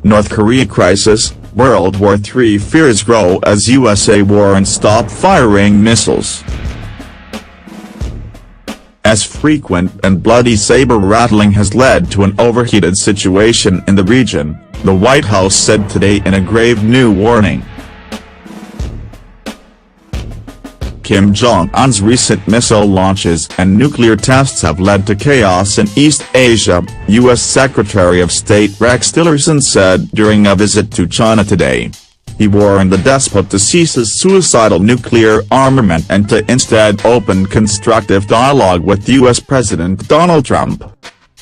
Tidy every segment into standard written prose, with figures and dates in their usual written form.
North Korea crisis, World War III fears grow as USA warns stop firing missiles. As frequent and bloody saber rattling has led to an overheated situation in the region, the White House said today in a grave new warning. Kim Jong-un's recent missile launches and nuclear tests have led to chaos in East Asia, U.S. Secretary of State Rex Tillerson said during a visit to China today. He warned the despot to cease his suicidal nuclear armament and to instead open constructive dialogue with U.S. President Donald Trump.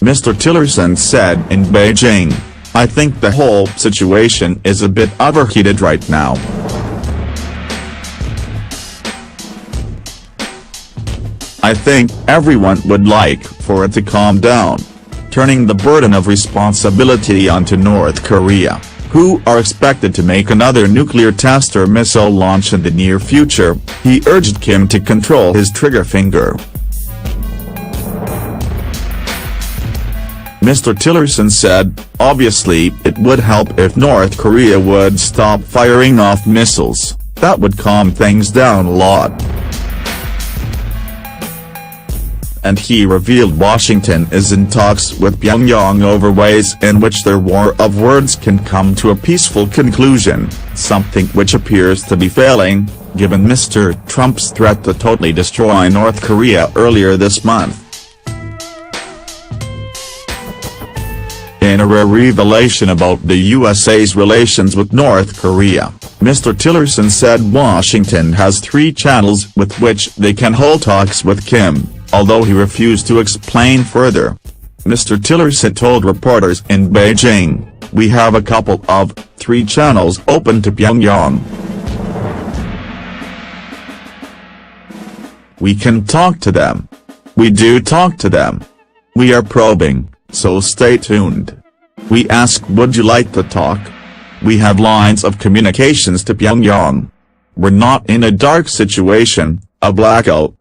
Mr. Tillerson said in Beijing, "I think the whole situation is a bit overheated right now. I think everyone would like for it to calm down," turning the burden of responsibility onto North Korea, who are expected to make another nuclear test or missile launch in the near future. He urged Kim to control his trigger finger. Mr. Tillerson said, "Obviously, it would help if North Korea would stop firing off missiles. That would calm things down a lot." And he revealed Washington is in talks with Pyongyang over ways in which their war of words can come to a peaceful conclusion, something which appears to be failing, given Mr. Trump's threat to totally destroy North Korea earlier this month. In a rare revelation about the USA's relations with North Korea, Mr. Tillerson said Washington has 3 channels with which they can hold talks with Kim, although he refused to explain further. Mr. Tillerson told reporters in Beijing, "We have a couple of 3 channels open to Pyongyang. We can talk to them. We do talk to them. We are probing, so stay tuned. We ask, would you like to talk? We have lines of communications to Pyongyang. We're not in a dark situation, a blackout."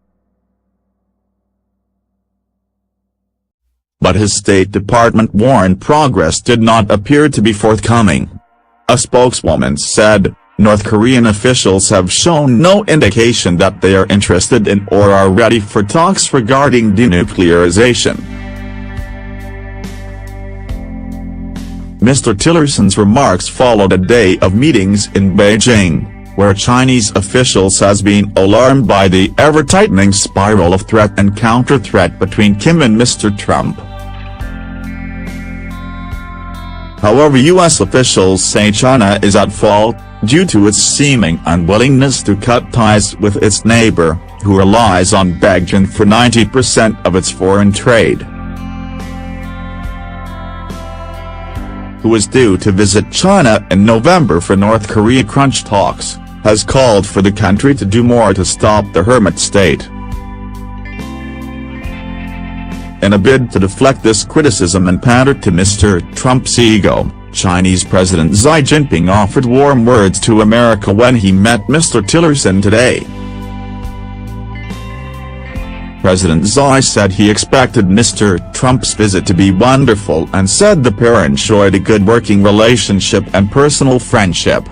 But his State Department warned progress did not appear to be forthcoming. A spokeswoman said, "North Korean officials have shown no indication that they are interested in or are ready for talks regarding denuclearization." Mr. Tillerson's remarks followed a day of meetings in Beijing, where Chinese officials has been alarmed by the ever-tightening spiral of threat and counter-threat between Kim and Mr. Trump. However, U.S. officials say China is at fault, due to its seeming unwillingness to cut ties with its neighbor, who relies on Beijing for 90% of its foreign trade. Who is due to visit China in November for North Korea crunch talks, has called for the country to do more to stop the hermit state. In a bid to deflect this criticism and pander to Mr. Trump's ego, Chinese President Xi Jinping offered warm words to America when he met Mr. Tillerson today. President Xi said he expected Mr. Trump's visit to be wonderful and said the pair enjoyed a good working relationship and personal friendship.